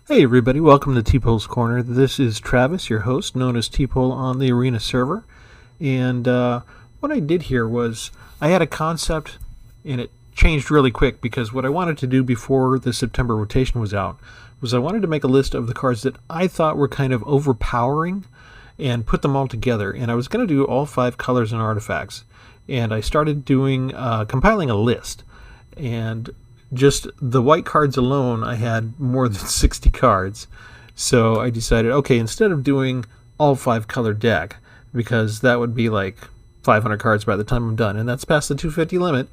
Hey everybody, welcome to Tpull's Corner. This is Travis, your host, known as Tpull on the Arena server. And what I did here was I had a concept, and it changed really quick because what I wanted to do before the September rotation was out was I wanted to make a list of the cards that I thought were kind of overpowering and put them all together. And I was going to do all 5 colors and artifacts. And I started doing compiling a list. And just the white cards alone, I had more than 60 cards. So I decided, okay, instead of doing all 5 color deck, because that would be like 500 cards by the time I'm done, and that's past the 250 limit,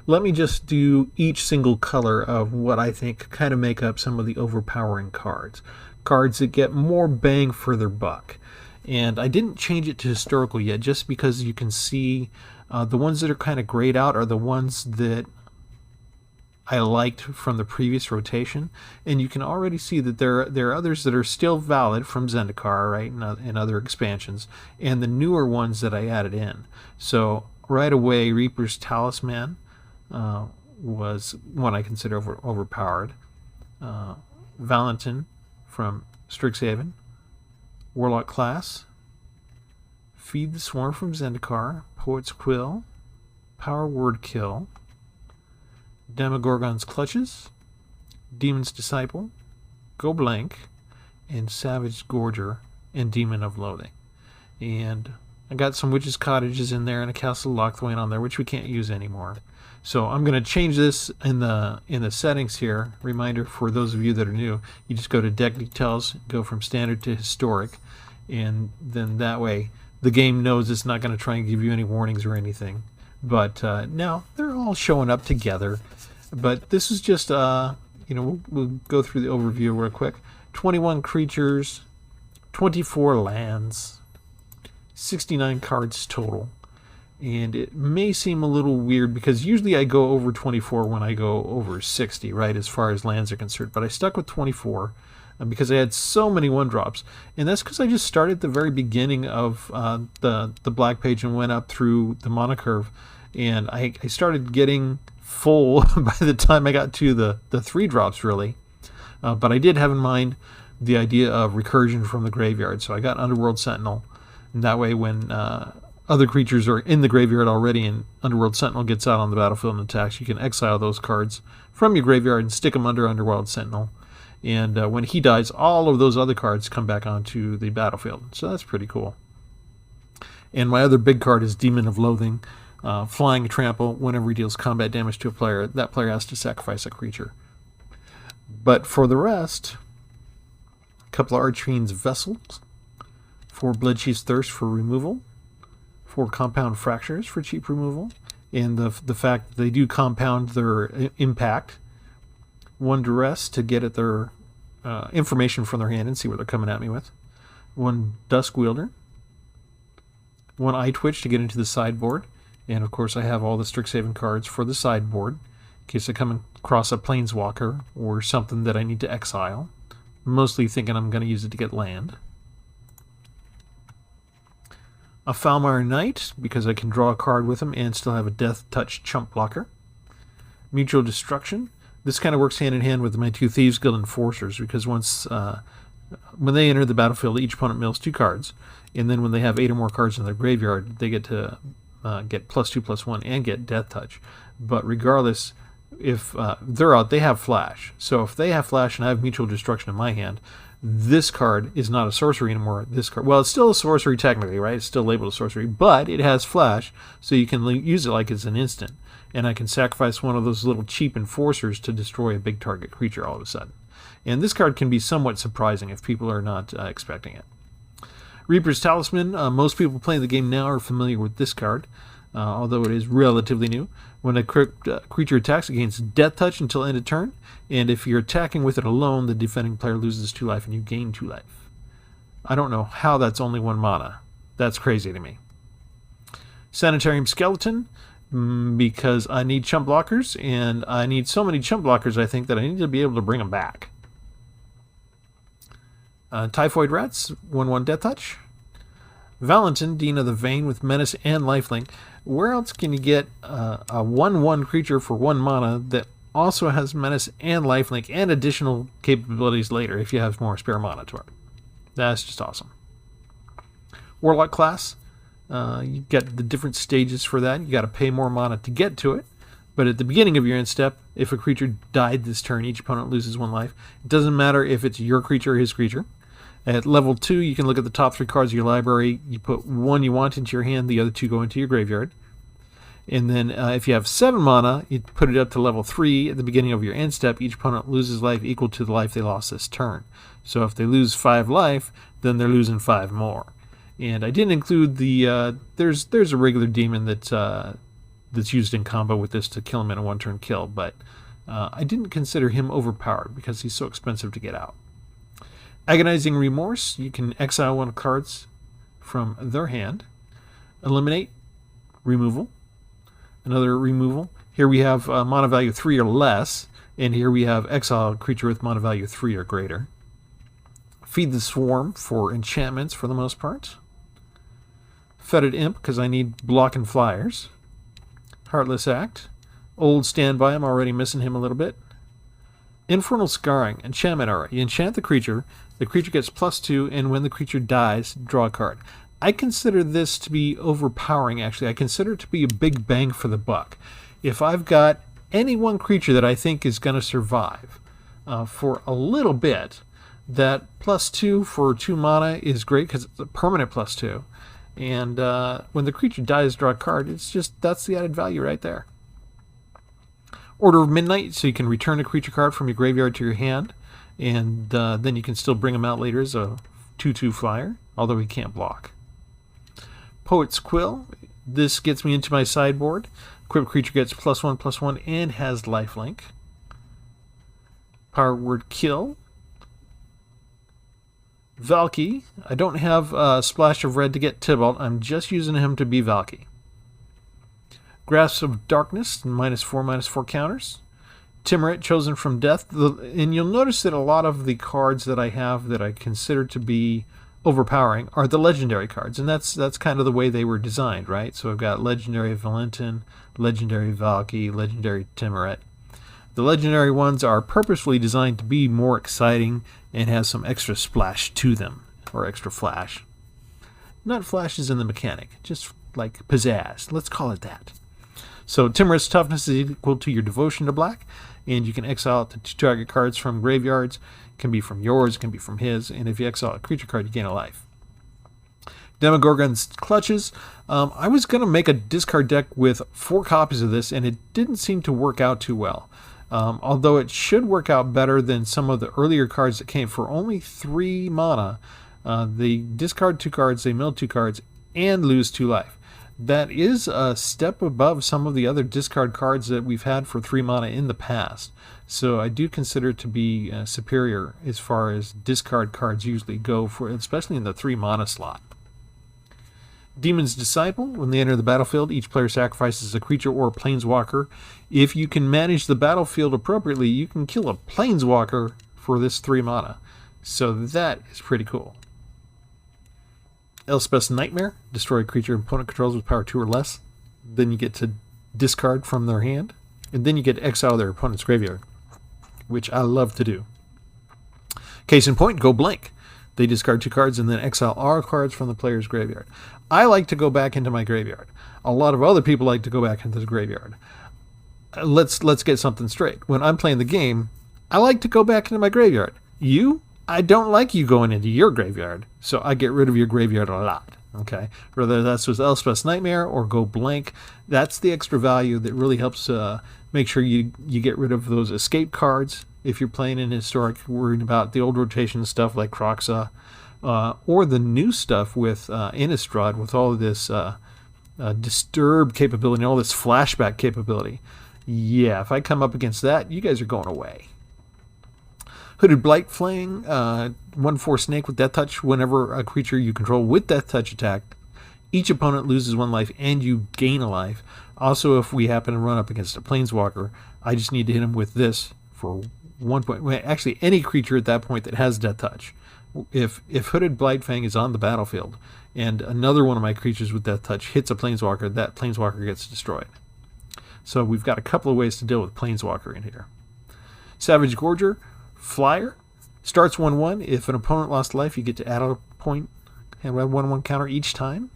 let me just do each single color of what I think kind of make up some of the overpowering cards. Cards that get more bang for their buck. And I didn't change it to historical yet, just because you can see the ones that are kind of grayed out are the ones that I liked from the previous rotation, and you can already see that there are others that are still valid from Zendikar, right, and other expansions, and the newer ones that I added in. So right away, Reaper's Talisman was one I consider overpowered. Valentin from Strixhaven, Warlock Class, Feed the Swarm from Zendikar, Poet's Quill, Power Word Kill, Demogorgon's Clutches, Demon's Disciple, Go Blank, and Savage Gorger and Demon of Loathing. And I got some Witch's Cottages in there and a Castle Lochthwain on there, which we can't use anymore. So I'm going to change this in the settings here. Reminder for those of you that are new, you just go to Deck Details, go from Standard to Historic, and then that way the game knows it's not going to try and give you any warnings or anything. But now they're all showing up together. But this is just, we'll go through the overview real quick. 21 creatures, 24 lands, 69 cards total. And it may seem a little weird because usually I go over 24 when I go over 60, right, as far as lands are concerned. But I stuck with 24 because I had so many 1-drops. And that's because I just started at the very beginning of the Black Page and went up through the Mana Curve. And I started getting full by the time I got to the 3-drops, really. But I did have in mind the idea of recursion from the graveyard. So I got Underworld Sentinel. And that way when other creatures are in the graveyard already and Underworld Sentinel gets out on the battlefield and attacks, you can exile those cards from your graveyard and stick them under Underworld Sentinel. And when he dies, all of those other cards come back onto the battlefield. So that's pretty cool. And my other big card is Demon of Loathing. Flying Trample. Whenever he deals combat damage to a player, that player has to sacrifice a creature. But for the rest, a couple of Archfiend's Vessels, 4 Bloodchief's Thirst for removal, 4 Compound Fractures for cheap removal, and the fact that they do compound their impact, 1 Duress to get at their information from their hand and see what they're coming at me with, 1 Dusk Wielder, 1 Eye Twitch to get into the sideboard, and of course I have all the Strixhaven cards for the sideboard in case I come across a Planeswalker or something that I need to exile. Mostly thinking I'm going to use it to get land. A Falmire Knight, because I can draw a card with him and still have a Death Touch chump blocker. Mutual Destruction. This kind of works hand in hand with my 2 Thieves Guild Enforcers, because once when they enter the battlefield, each opponent mills 2 cards, and then when they have 8 or more cards in their graveyard, they get to get +2/+1 and get Death Touch. But regardless, if they're out, they have Flash. So if they have Flash and I have Mutual Destruction in my hand, this card is not a sorcery anymore. This card, well, it's still a sorcery technically, right? It's still labeled a sorcery, but it has Flash, so you can use it like it's an instant. And I can sacrifice one of those little cheap enforcers to destroy a big target creature all of a sudden. And this card can be somewhat surprising if people are not expecting it. Reaper's Talisman. Most people playing the game now are familiar with this card, although it is relatively new. When a creature attacks, it gains Death Touch until end of turn, and if you're attacking with it alone, the defending player loses 2 life and you gain 2 life. I don't know how that's only 1 mana. That's crazy to me. Sanitarium Skeleton, because I need chump blockers, and I need so many chump blockers, I think, that I need to be able to bring them back. Typhoid Rats, 1/1 Death Touch. Valentin, Dean of the Vein with Menace and Lifelink. Where else can you get a 1/1 creature for 1 mana that also has Menace and Lifelink and additional capabilities later if you have more spare mana to it. That's just awesome. Warlock class, you get the different stages for that. You got to pay more mana to get to it. But at the beginning of your end step, if a creature died this turn, each opponent loses 1 life. It doesn't matter if it's your creature or his creature. At level 2, you can look at the top 3 cards of your library. You put 1 you want into your hand, the other 2 go into your graveyard. And then if you have 7 mana, you put it up to level 3. At the beginning of your end step, each opponent loses life equal to the life they lost this turn. So if they lose 5 life, then they're losing 5 more. And I didn't include the... there's a regular demon that's used in combo with this to kill him in a 1-turn kill, but I didn't consider him overpowered because he's so expensive to get out. Agonizing Remorse, you can exile 1 of cards from their hand. Eliminate, removal, another removal. Here we have mana value 3 or less, and here we have exile a creature with mana value 3 or greater. Feed the Swarm for enchantments for the most part. Fetid Imp, because I need block and flyers. Heartless Act. Old Standby, I'm already missing him a little bit. Infernal Scarring, enchantment aura. You enchant the creature gets +2, and when the creature dies, draw a card. I consider this to be overpowering, actually. I consider it to be a big bang for the buck. If I've got any one creature that I think is going to survive for a little bit, that +2 for 2 mana is great because it's a permanent +2. And when the creature dies, draw a card. It's just, that's the added value right there. Order of Midnight, so you can return a creature card from your graveyard to your hand, and then you can still bring them out later as a 2/2 flyer, although he can't block. Poet's Quill, this gets me into my sideboard. Equipped creature gets +1/+1 and has lifelink. Power Word Kill. Valky, I don't have a splash of red to get Tpull. I'm just using him to be Valky. Grasp of Darkness, -4/-4 counters. Timuret, Chosen from Death. And you'll notice that a lot of the cards that I have that I consider to be overpowering are the legendary cards. And that's kind of the way they were designed, right? So I've got Legendary Valentin, Legendary Valky, Legendary Timuret. The legendary ones are purposefully designed to be more exciting and have some extra splash to them, or extra flash. Not flashes in the mechanic, just like pizzazz. Let's call it that. So Timuret's toughness is equal to your devotion to black, and you can exile it to 2 target cards from graveyards. It can be from yours, it can be from his, and if you exile a creature card, you gain a life. Demogorgon's Clutches. I was going to make a discard deck with 4 copies of this, and it didn't seem to work out too well. Although it should work out better than some of the earlier cards that came for only 3 mana. They discard 2 cards, they mill 2 cards, and lose 2 life. That is a step above some of the other discard cards that we've had for 3 mana in the past. So I do consider it to be superior as far as discard cards usually go, for, especially in the 3 mana slot. Demon's Disciple. When they enter the battlefield, each player sacrifices a creature or a planeswalker. If you can manage the battlefield appropriately, you can kill a planeswalker for this 3 mana. So that is pretty cool. Elspeth's Nightmare. Destroy a creature opponent controls with power 2 or less. Then you get to discard from their hand. And then you get to exile their opponent's graveyard, which I love to do. Case in point, Go Blank. They discard 2 cards and then exile all cards from the player's graveyard. I like to go back into my graveyard. A lot of other people like to go back into the graveyard. Let's get something straight. When I'm playing the game, I like to go back into my graveyard. You? I don't like you going into your graveyard, so I get rid of your graveyard a lot. Okay, whether that's with Elspeth's Nightmare or Go Blank, that's the extra value that really helps make sure you get rid of those escape cards. If you're playing in Historic, worried about the old rotation stuff like Kroxa, or the new stuff with Innistrad with all of this disturb capability and all this flashback capability. Yeah, if I come up against that, you guys are going away. Hooded Blightfang, 1/4 snake with Death Touch. Whenever a creature you control with Death Touch attack, each opponent loses 1 life and you gain a life. Also, if we happen to run up against a planeswalker, I just need to hit him with this for 1 point. Well, actually, any creature at that point that has Death Touch. If Hooded Blightfang is on the battlefield and another one of my creatures with Death Touch hits a planeswalker, that planeswalker gets destroyed. So we've got a couple of ways to deal with Planeswalker in here. Savage Gorger, Flyer, starts 1/1. If an opponent lost life, you get to add a point and add 1/1 counter each time.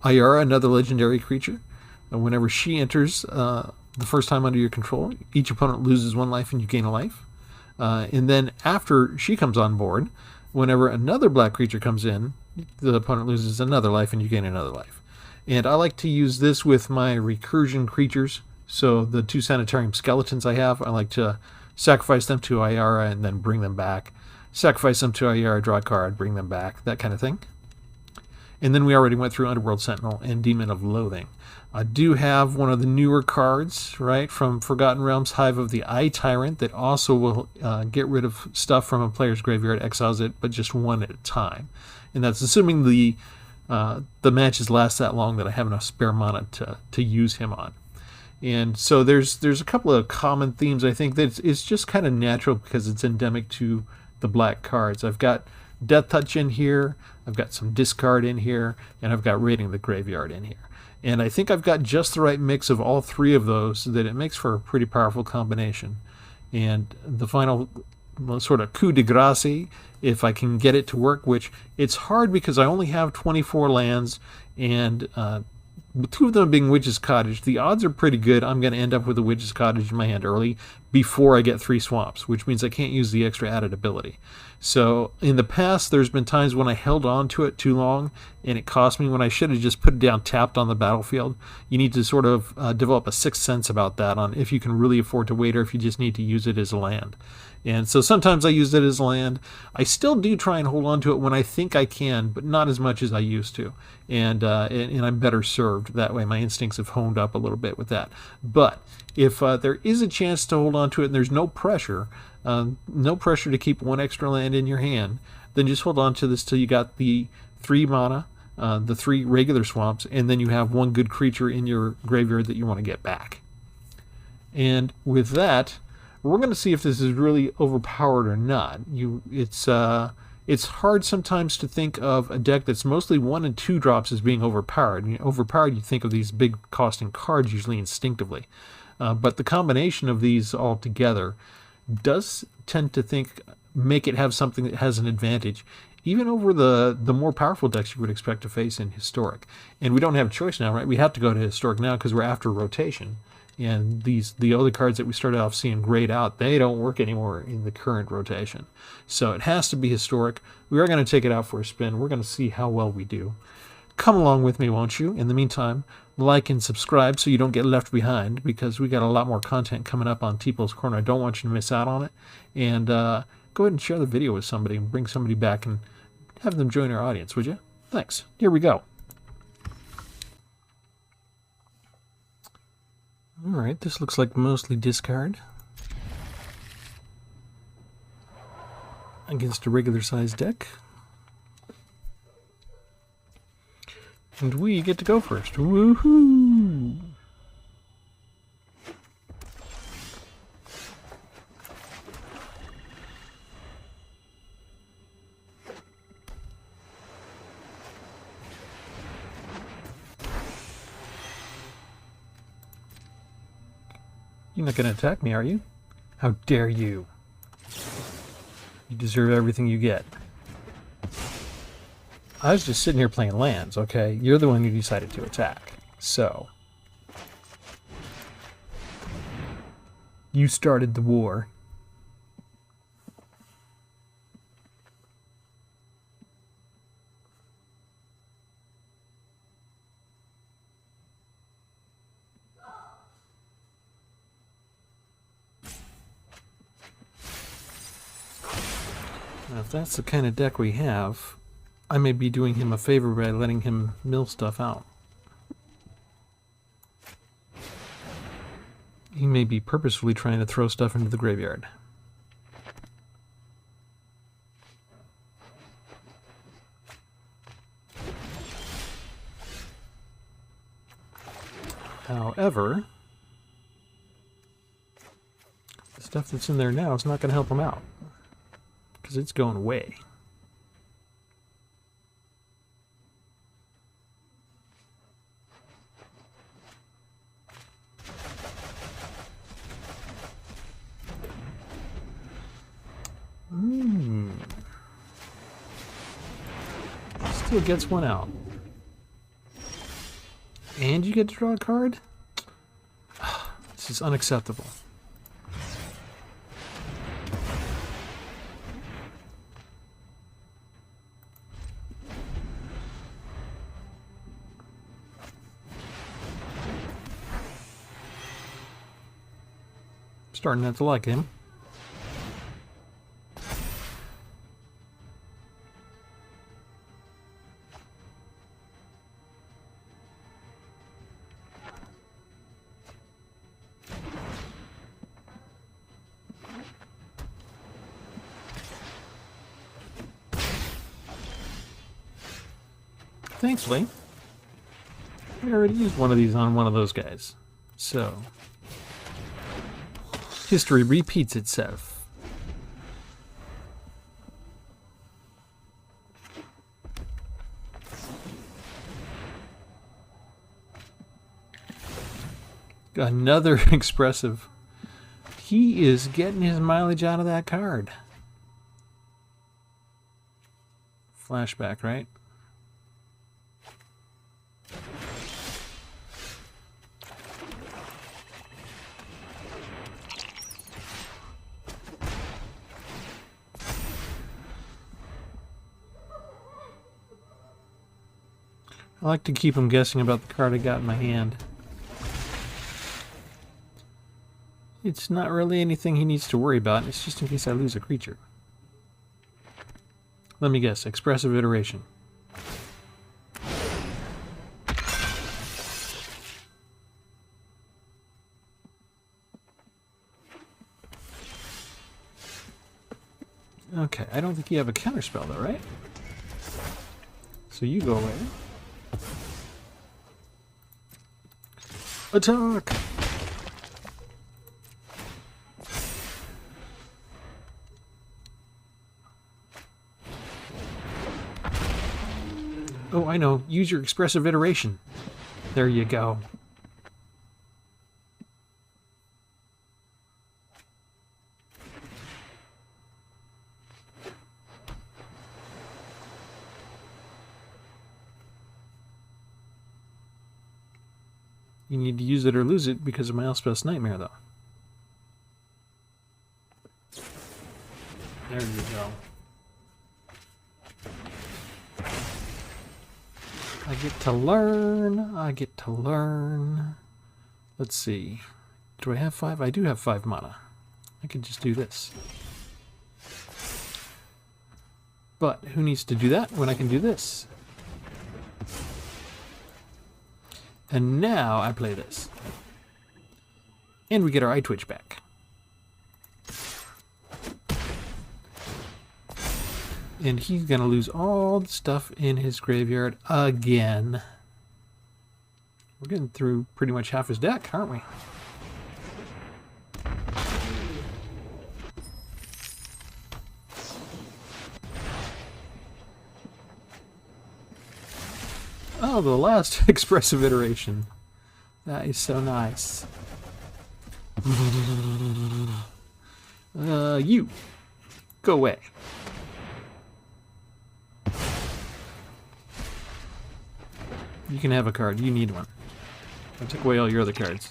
Ayara, another legendary creature. Whenever she enters the first time under your control, each opponent loses 1 life and you gain a life. And then after she comes on board, whenever another black creature comes in, the opponent loses another life and you gain another life. And I like to use this with my recursion creatures. So the 2 Sanitarium skeletons I have, I like to sacrifice them to Ayara and then bring them back. Sacrifice them to Ayara, draw a card, bring them back, that kind of thing. And then we already went through Underworld Sentinel and Demon of Loathing. I do have one of the newer cards, right, from Forgotten Realms, Hive of the Eye Tyrant, that also will get rid of stuff from a player's graveyard, exiles it, but just 1 at a time. And that's assuming the matches last that long that I have enough spare mana to use him on. And so there's a couple of common themes, I think, that it's just kind of natural because it's endemic to the black cards. I've got Death Touch in here, I've got some Discard in here, and I've got Raiding the Graveyard in here. And I think I've got just the right mix of all 3 of those so that it makes for a pretty powerful combination. And the final sort of coup de grace, if I can get it to work, which it's hard because I only have 24 lands, and 2 of them being Witch's Cottage, the odds are pretty good I'm going to end up with a Witch's Cottage in my hand early before I get 3 swamps, which means I can't use the extra added ability. So in the past, there's been times when I held on to it too long, and it cost me when I should have just put it down tapped on the battlefield. You need to sort of develop a 6th sense about that on if you can really afford to wait or if you just need to use it as a land. And so sometimes I use it as land. I still do try and hold on to it when I think I can, but not as much as I used to. And I'm better served that way. My instincts have honed up a little bit with that. But if there is a chance to hold on to it and there's no pressure to keep 1 extra land in your hand, then just hold on to this till you got the 3 mana, the 3 regular swamps, and then you have 1 good creature in your graveyard that you want to get back. And with that, we're going to see if this is really overpowered or not. It's hard sometimes to think of a deck that's mostly 1 and 2 drops as being overpowered. Overpowered, you think of these big costing cards usually instinctively. But the combination of these all together does tend to make it have something that has an advantage, even over the more powerful decks you would expect to face in Historic. And we don't have a choice now, right? We have to go to Historic now because we're after rotation. And the other cards that we started off seeing grayed out, they don't work anymore in the current rotation. So it has to be Historic. We are going to take it out for a spin. We're going to see how well we do. Come along with me, won't you? In the meantime, like and subscribe so you don't get left behind, because we got a lot more content coming up on Tpull's Corner. I don't want you to miss out on it. And go ahead and share the video with somebody and bring somebody back and have them join our audience, would you? Thanks. Here we go. Alright, this looks like mostly discard against a regular sized deck. And we get to go first. Woohoo! You're not going to attack me, are you? How dare you? You deserve everything you get. I was just sitting here playing lands, okay? You're the one who decided to attack. So, you started the war. Now, if that's the kind of deck we have, I may be doing him a favor by letting him mill stuff out. He may be purposefully trying to throw stuff into the graveyard. However, the stuff that's in there now is not going to help him out, because it's going away. Still gets one out. And you get to draw a card? This is unacceptable. Starting not to like him. Thankfully, I already used one of these on one of those guys. So, history repeats itself. Another expressive. He is getting his mileage out of that card. Flashback, right? I like to keep him guessing about the card I got in my hand. It's not really anything he needs to worry about. It's just in case I lose a creature. Let me guess. Expressive iteration. Okay, I don't think you have a counterspell though, right? So you go away. Attack! Oh, I know. Use your expressive iteration. There you go. You need to use it or lose it because of my Elspeth's Nightmare, though. There you go. I get to learn. I get to learn. Let's see. Do I have 5? I do have 5 mana. I could just do this. But who needs to do that when I can do this? And now I play this. And we get our Eye Twitch back. And he's going to lose all the stuff in his graveyard again. We're getting through pretty much half his deck, aren't we? Oh, the last expressive iteration. That is so nice. You. Go away. You can have a card. You need one. I took away all your other cards.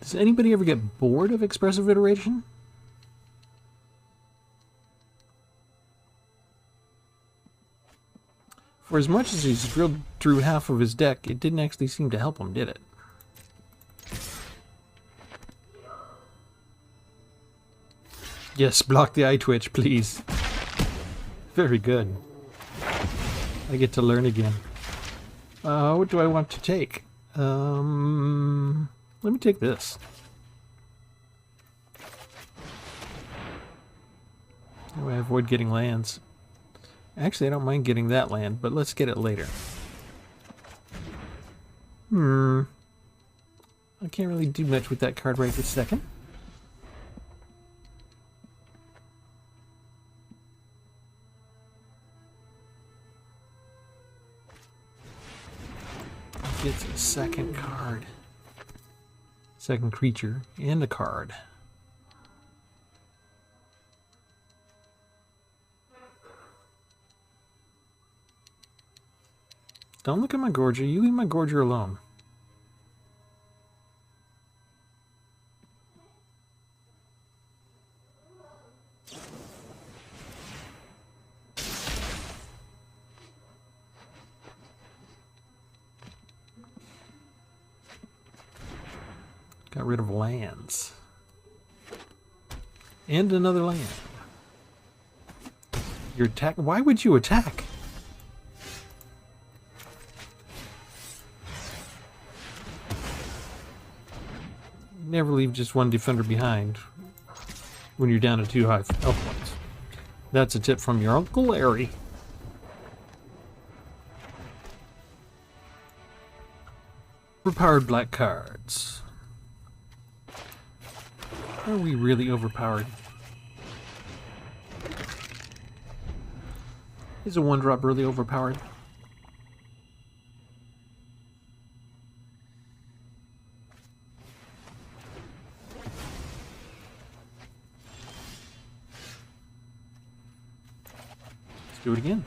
Does anybody ever get bored of expressive iteration? For as much as he's drilled through half of his deck, it didn't actually seem to help him, did it? Yes, block the Eye Twitch, please. Very good. I get to learn again. What do I want to take? Let me take this. That way I avoid getting lands. Actually, I don't mind getting that land, but let's get it later. I can't really do much with that card right this second. Gets a second card. Second creature and a card. Don't look at my Gorger. You leave my Gorger alone. Got rid of lands. And another land. Your attack. Why would you attack? Never leave just one defender behind when you're down to 2 high health points. That's a tip from your Uncle Larry. Overpowered black cards. Are we really overpowered? Is a 1-drop really overpowered? Let's do it again.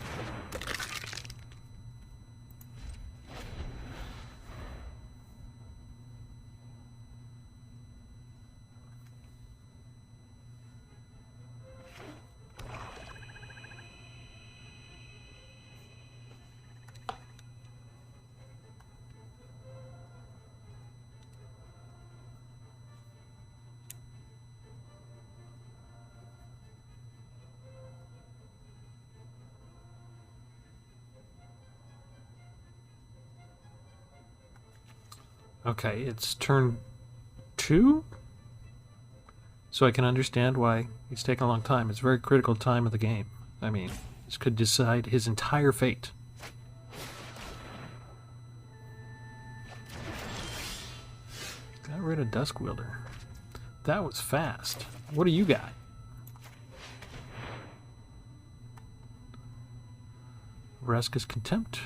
Okay, it's turn 2? So I can understand why it's taken a long time. It's a very critical time of the game. I mean, this could decide his entire fate. Got rid of Duskwielder. That was fast. What do you got? Vraska's Contempt.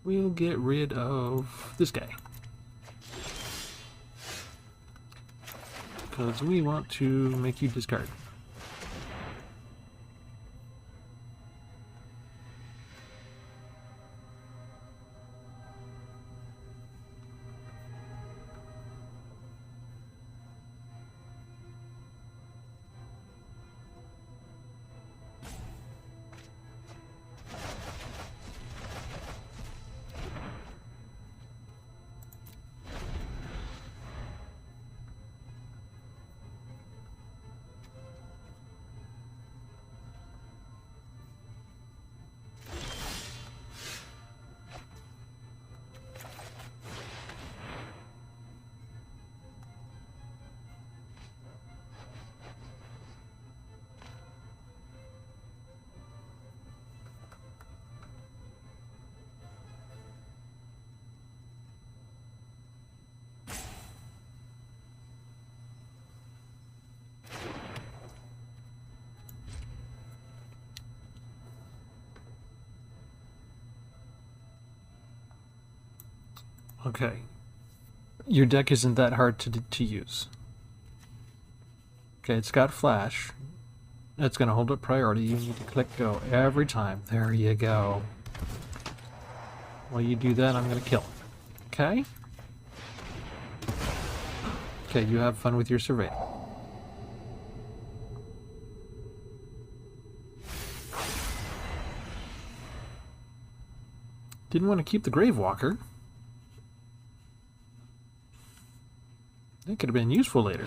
We'll get rid of this guy. Because we want to make you discard. Okay. Your deck isn't that hard to use. Okay, it's got flash. That's going to hold up priority. You need to click go every time. There you go. While you do that, I'm going to kill him. Okay? Okay, you have fun with your survey. Didn't want to keep the Gravewalker. That could have been useful later.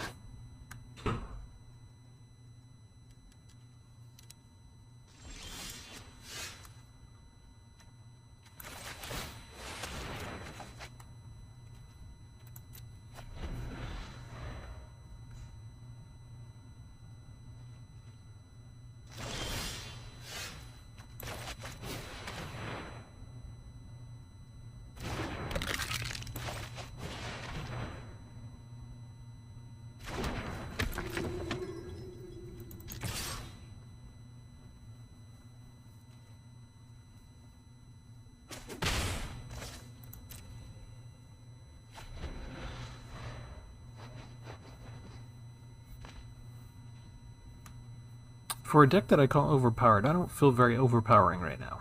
For a deck that I call overpowered, I don't feel very overpowering right now.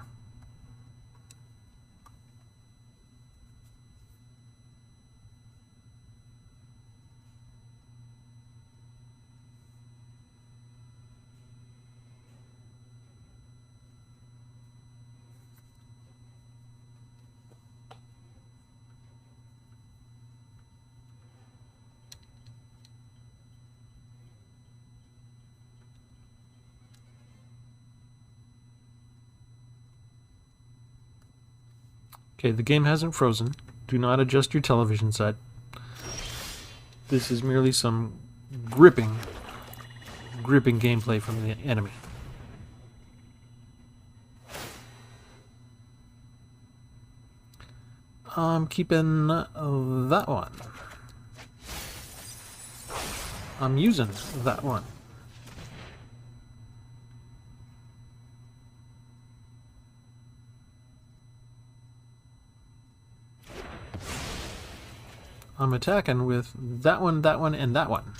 Okay, the game hasn't frozen. Do not adjust your television set. This is merely some gripping gameplay from the enemy. I'm keeping that one. I'm using that one. I'm attacking with that one, and that one.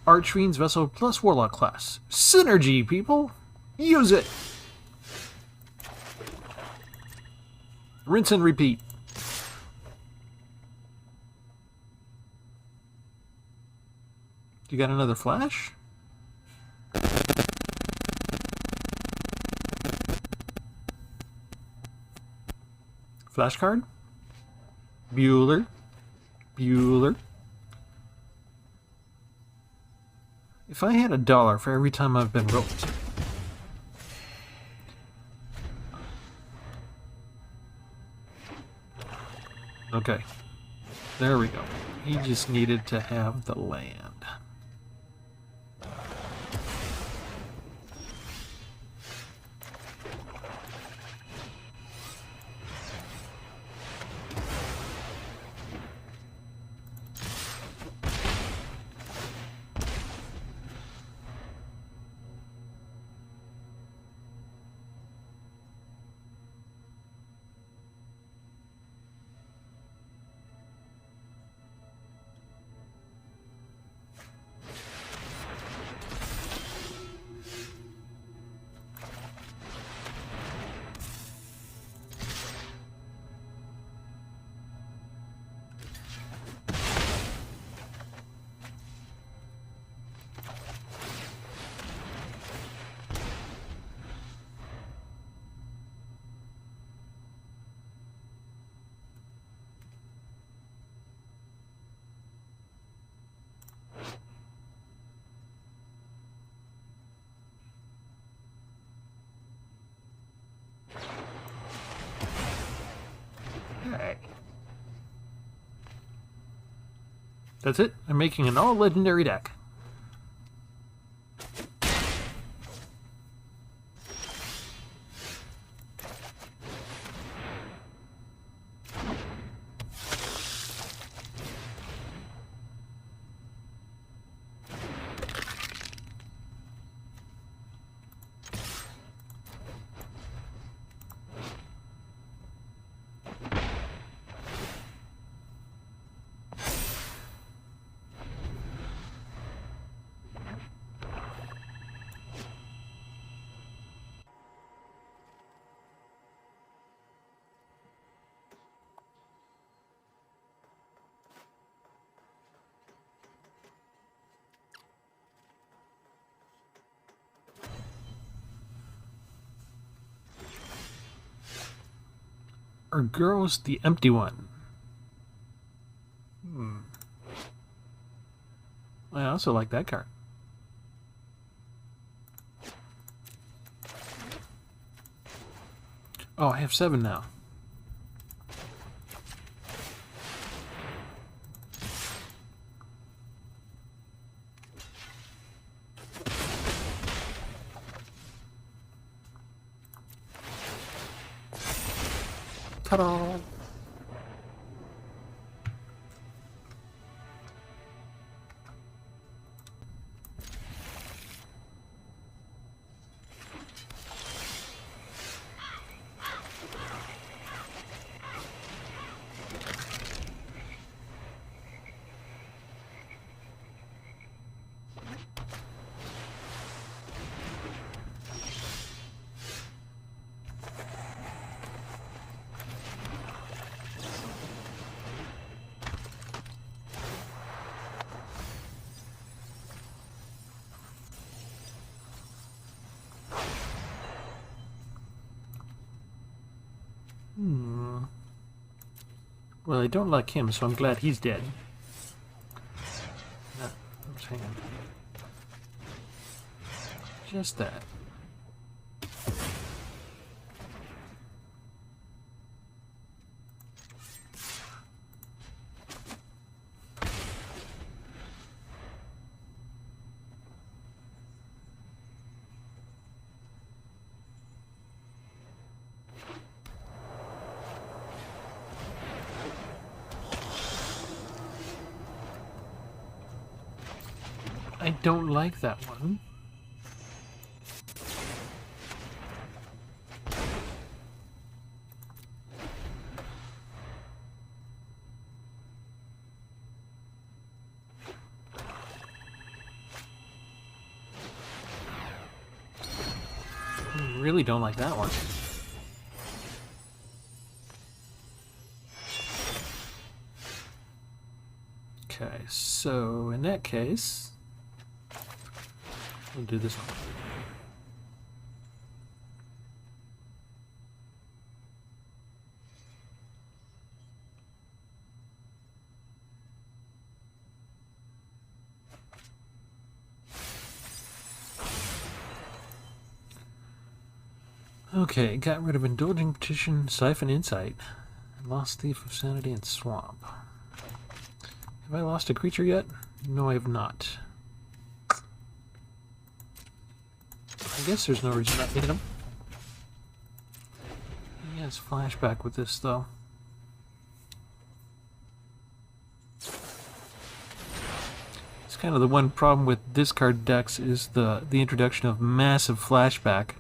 Archfiend's Vessel plus Warlock class. Synergy, people! Use it! Rinse and repeat. You got another flash? Flashcard? Bueller. If I had $1 for every time I've been roped. Okay. There we go. He just needed to have the land. That's it. I'm making an all-legendary deck. Urgro's the Empty One. I also like that card. Oh, I have 7 now. Ta-da! Well, I don't like him, so I'm glad he's dead. Let's hang on. Just that. I don't like that one. I really don't like that one. Okay, so in that case, we'll do this one. Okay, got rid of Indulging Petition, Siphon Insight, lost Thief of Sanity, and Swamp. Have I lost a creature yet? No, I have not. I guess there's no reason not to hit him. He has flashback with this, though. It's kind of the one problem with discard decks is the introduction of massive flashback.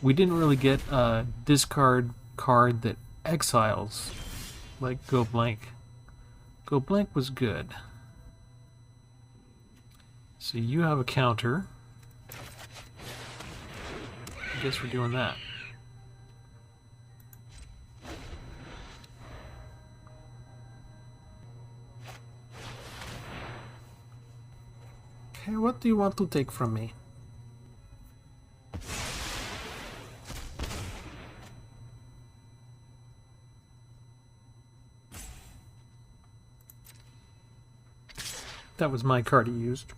We didn't really get a discard card that exiles, like Go Blank. Go Blank was good. So you have a counter. I guess we're doing that. Okay, what do you want to take from me? That was my card he used.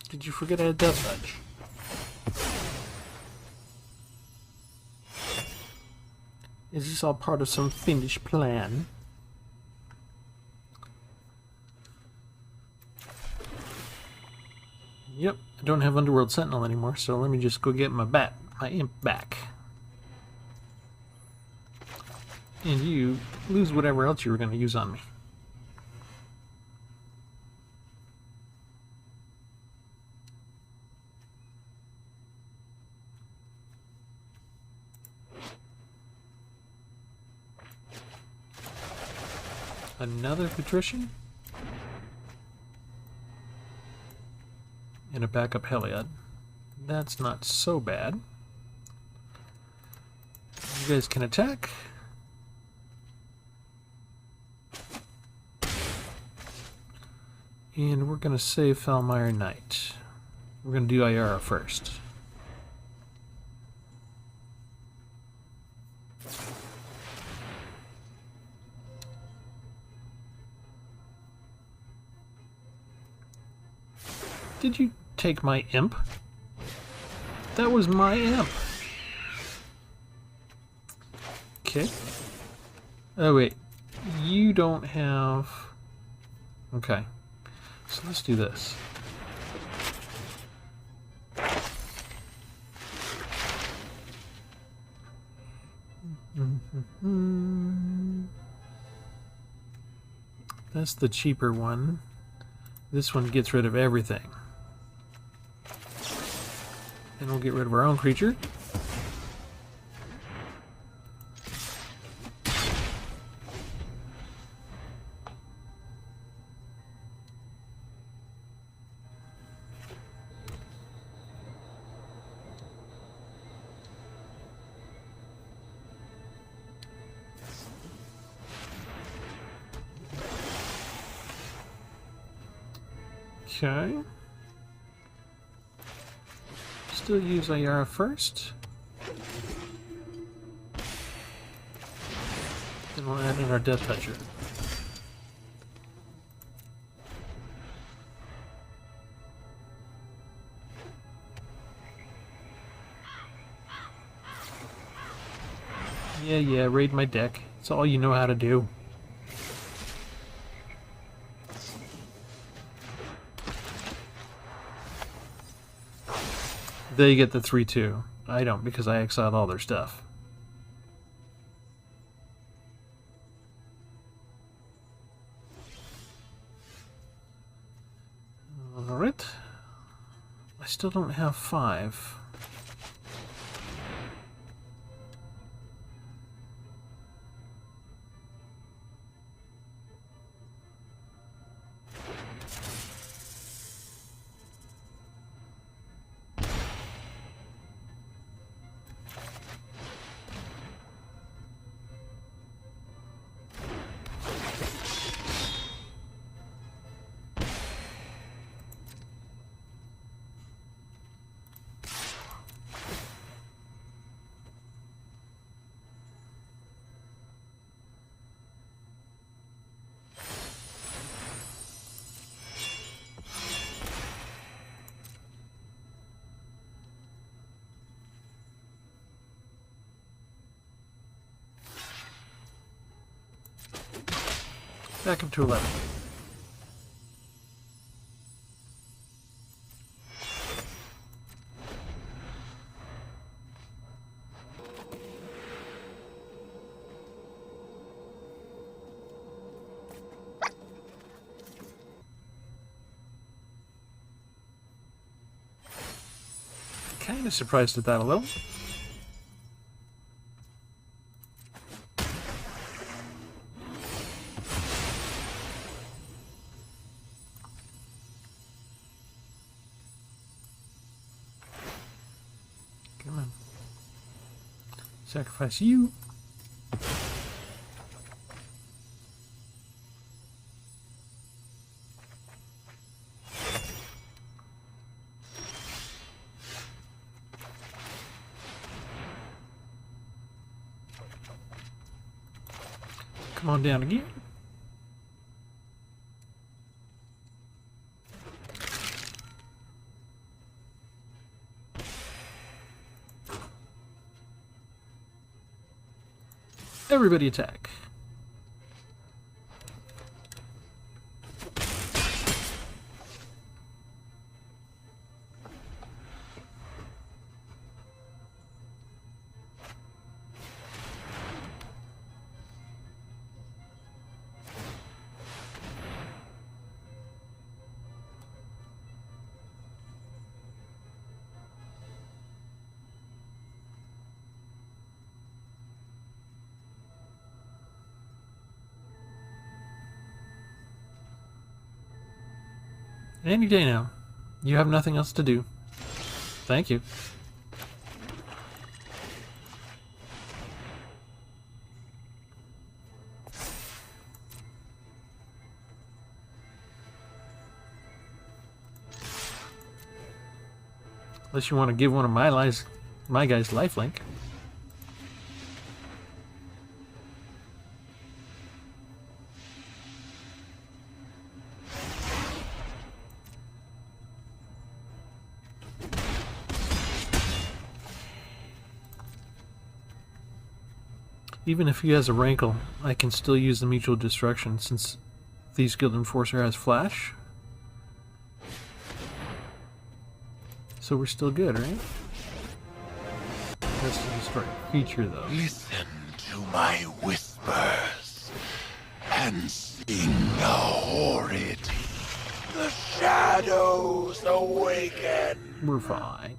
Did you forget I had Death Touch? Is this all part of some fiendish plan? Yep, I don't have Underworld Sentinel anymore, so let me just go get my imp back. And you lose whatever else you were going to use on me. Another Patrician? And a backup Heliod. That's not so bad. You guys can attack. And we're going to save Falmire Knight. We're going to do Ayara first. Did you take my imp? That was my imp. Okay. Oh wait, you don't have... Okay, so let's do this. That's the cheaper one. This one gets rid of everything. And we'll get rid of our own creature. Okay. Still use Ayara first. Then we'll add in our Death Toucher. Yeah, raid my deck. It's all you know how to do. They get the 3/2. I don't, because I exiled all their stuff. Alright. I still don't have 5. Back up to 11. Kind of surprised at that a little. Come on. Sacrifice you. Come on down again. Everybody attack. Any day now. You have nothing else to do. Thank you. Unless you want to give one of my guys lifelink. Even if he has a rankle, I can still use the mutual destruction since the Skilled Enforcer has flash. So we're still good, right? That's to destroy a creature, though. Listen to my whispers and sing the horrid. The shadows awaken. We're fine.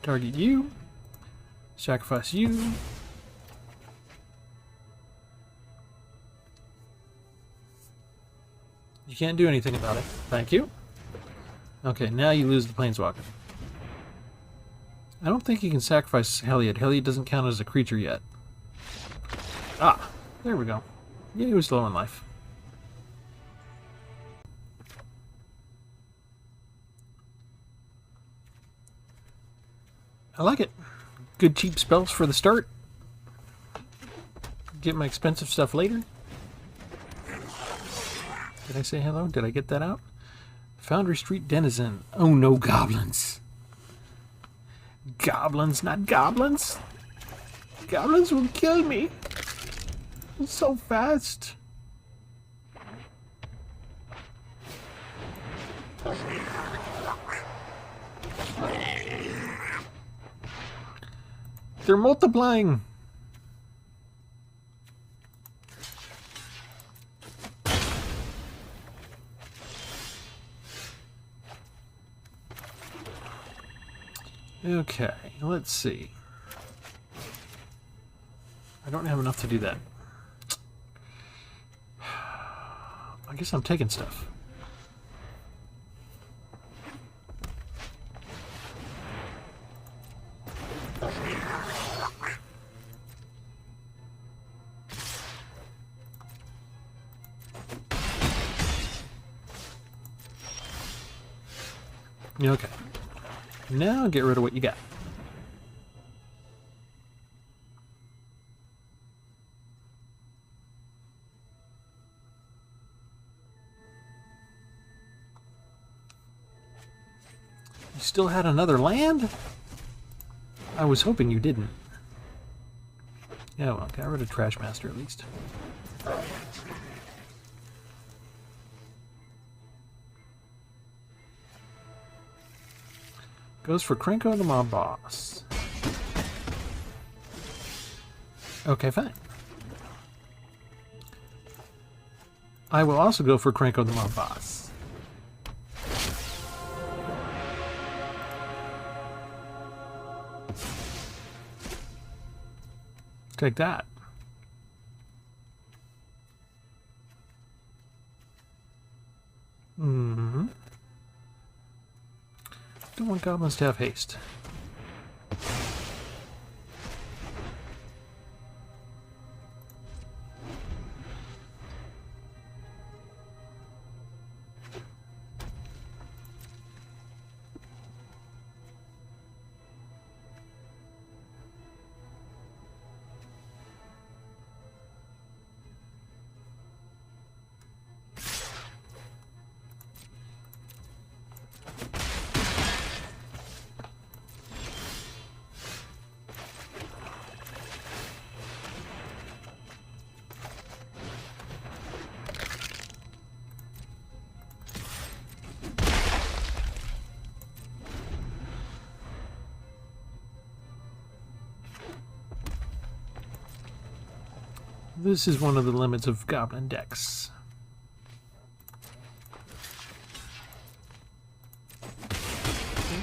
Target you. Sacrifice you. You can't do anything about it. Thank you. Okay, now you lose the Planeswalker. I don't think you can sacrifice Heliod. Heliod doesn't count as a creature yet. Ah, there we go. Yeah, he was low in life. I like it. Good cheap spells for the start. Get my expensive stuff later. Did I say hello? Did I get that out? Foundry Street Denizen. Oh no, goblins. Goblins, not goblins. Goblins will kill me. So fast. They're multiplying. Okay, let's see. I don't have enough to do that. I guess I'm taking stuff. Okay. Now get rid of what you got. You still had another land? I was hoping you didn't. Yeah, well, got rid of Trash Master at least. Goes for Krenko the Mob Boss. Okay, fine. I will also go for Krenko the Mob Boss. Take that. Mm-hmm. Don't want goblins to have haste. This is one of the limits of goblin decks. They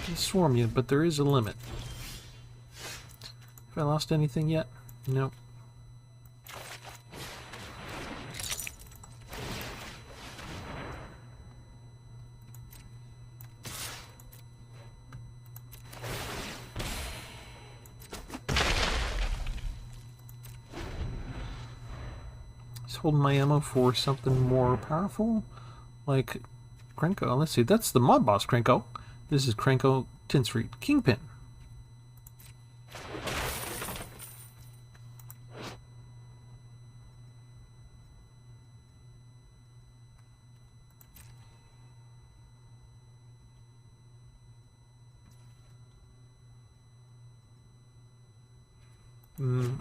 can swarm you, but there is a limit. Have I lost anything yet? No. Holding my ammo for something more powerful, like Krenko. Let's see, that's the Mob Boss Krenko. This is Krenko 10th Street Kingpin.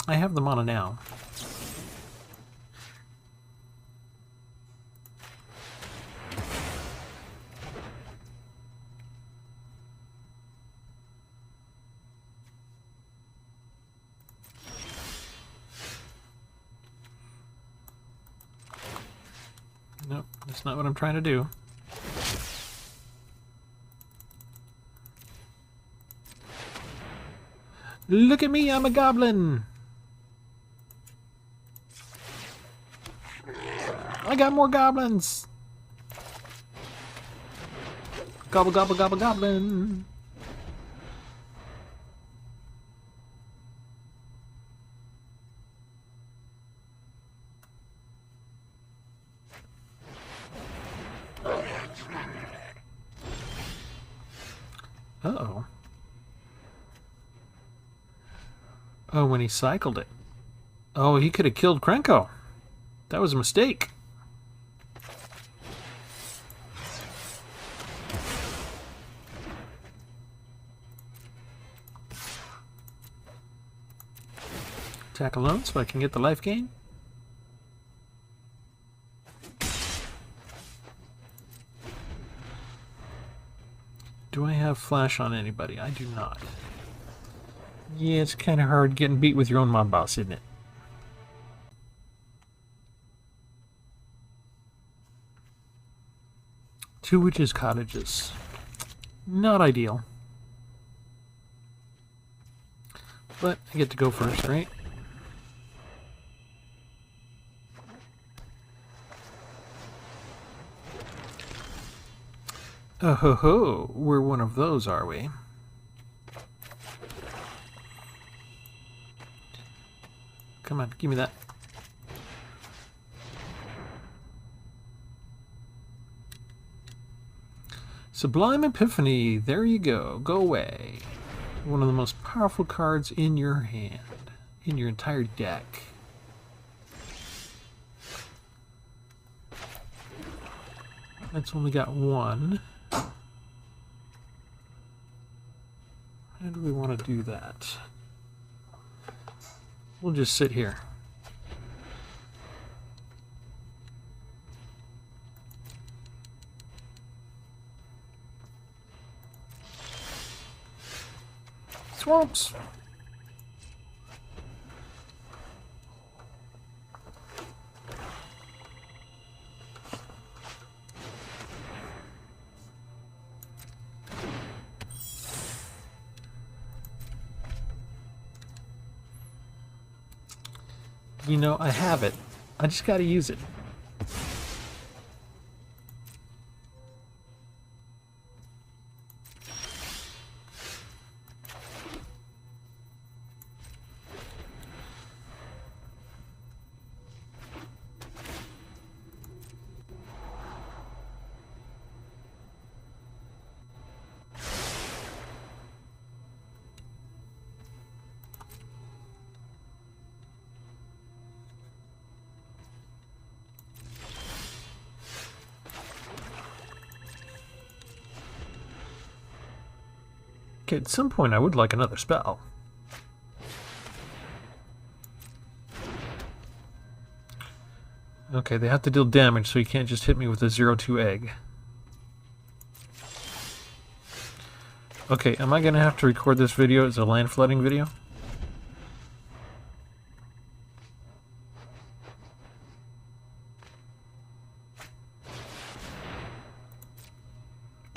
I have the mana now. Nope, that's not what I'm trying to do. Look at me, I'm a goblin! I got more goblins! Gobble, gobble, gobble, goblin! Uh-oh. Oh, when he cycled it. Oh, he could have killed Krenko. That was a mistake. Attack alone so I can get the life gain. Do I have flash on anybody? I do not. Yeah, it's kind of hard getting beat with your own mob boss, isn't it? Two witches' cottages. Not ideal. But I get to go first, right? Oh ho ho, we're one of those, are we? Come on, give me that. Sublime Epiphany, there you go, go away. One of the most powerful cards in your hand, in your entire deck. That's only got one. How do we want to do that? We'll just sit here. Swamps. You know, I have it. I just gotta use it. Okay, at some point I would like another spell. Okay, they have to deal damage, so you can't just hit me with a 0-2 egg. Okay, am I going to have to record this video as a land flooding video?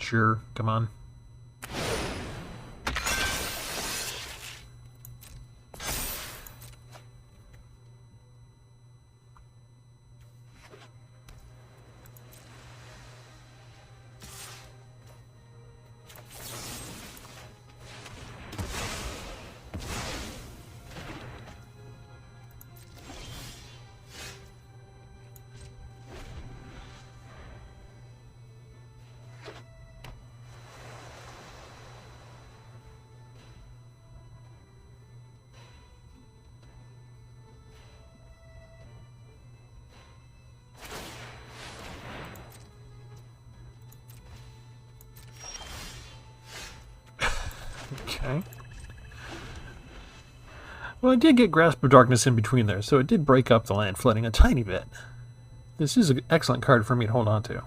Sure, come on. Okay. Well, I did get Grasp of Darkness in between there, so it did break up the land flooding a tiny bit. This is an excellent card for me to hold on to.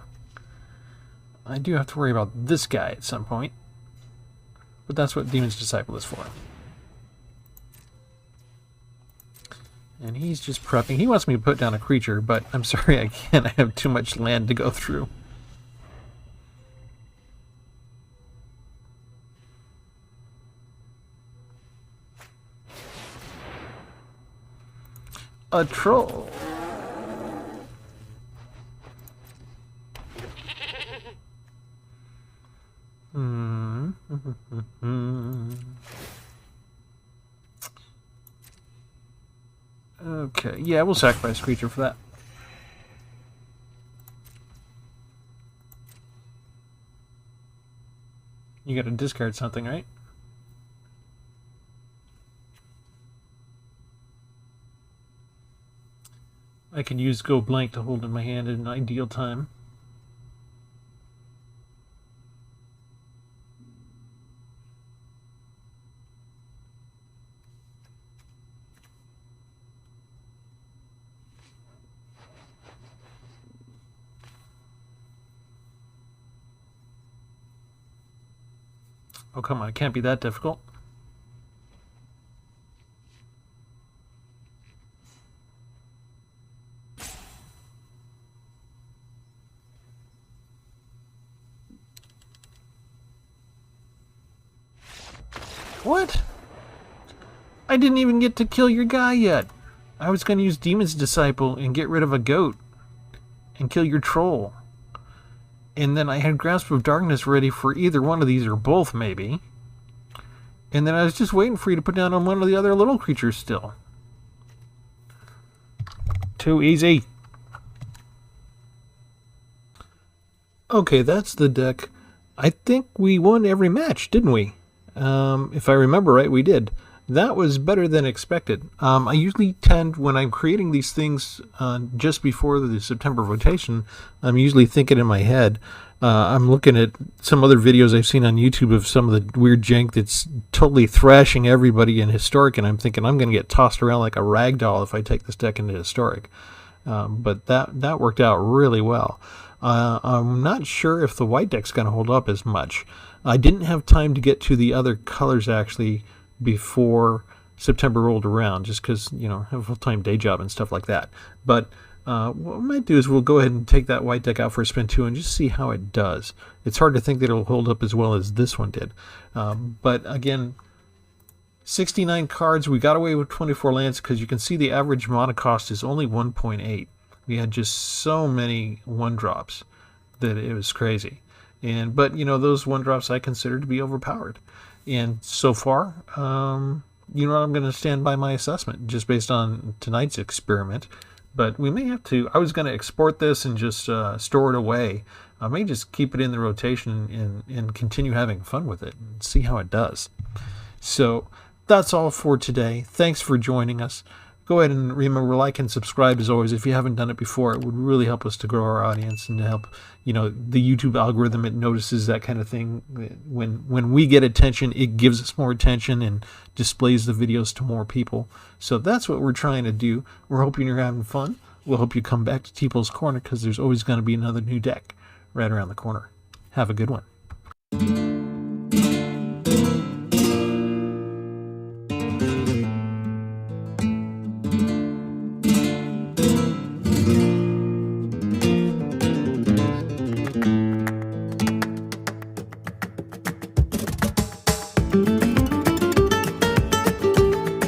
I do have to worry about this guy at some point, but that's what Demon's Disciple is for. And he's just prepping. He wants me to put down a creature, but I'm sorry I can't. I have too much land to go through. A troll. Okay, yeah, we'll sacrifice a creature for that. You got to discard something, right? I can use Go Blank to hold in my hand at an ideal time. Oh, come on, it can't be that difficult. What? I didn't even get to kill your guy yet. I was going to use Demon's Disciple and get rid of a goat and kill your troll. And then I had Grasp of Darkness ready for either one of these or both, maybe. And then I was just waiting for you to put down on one of the other little creatures still. Too easy. Okay, that's the deck. I think we won every match, didn't we? If I remember right, we did. That was better than expected. I usually tend, when I'm creating these things just before the September rotation, I'm usually thinking in my head. I'm looking at some other videos I've seen on YouTube of some of the weird jank that's totally thrashing everybody in Historic, and I'm thinking I'm going to get tossed around like a rag doll if I take this deck into Historic. But that worked out really well. I'm not sure if the white deck's going to hold up as much. I didn't have time to get to the other colors, actually, before September rolled around, just because, you know, I have a full-time day job and stuff like that. But what we might do is we'll go ahead and take that white deck out for a spin too and just see how it does. It's hard to think that it'll hold up as well as this one did. But again, 69 cards. We got away with 24 lands because you can see the average mana cost is only 1.8. We had just so many one-drops that it was crazy. But, you know, those one-drops I consider to be overpowered. And so far, you know, I'm going to stand by my assessment just based on tonight's experiment. But we may have to, I was going to export this and just store it away. I may just keep it in the rotation and continue having fun with it and see how it does. So that's all for today. Thanks for joining us. Go ahead and remember, like and subscribe as always. If you haven't done it before, it would really help us to grow our audience and to help, you know, the YouTube algorithm. It notices that kind of thing. When we get attention, it gives us more attention and displays the videos to more people. So that's what we're trying to do. We're hoping you're having fun. We'll hope you come back to Tpull's Corner because there's always going to be another new deck right around the corner. Have a good one.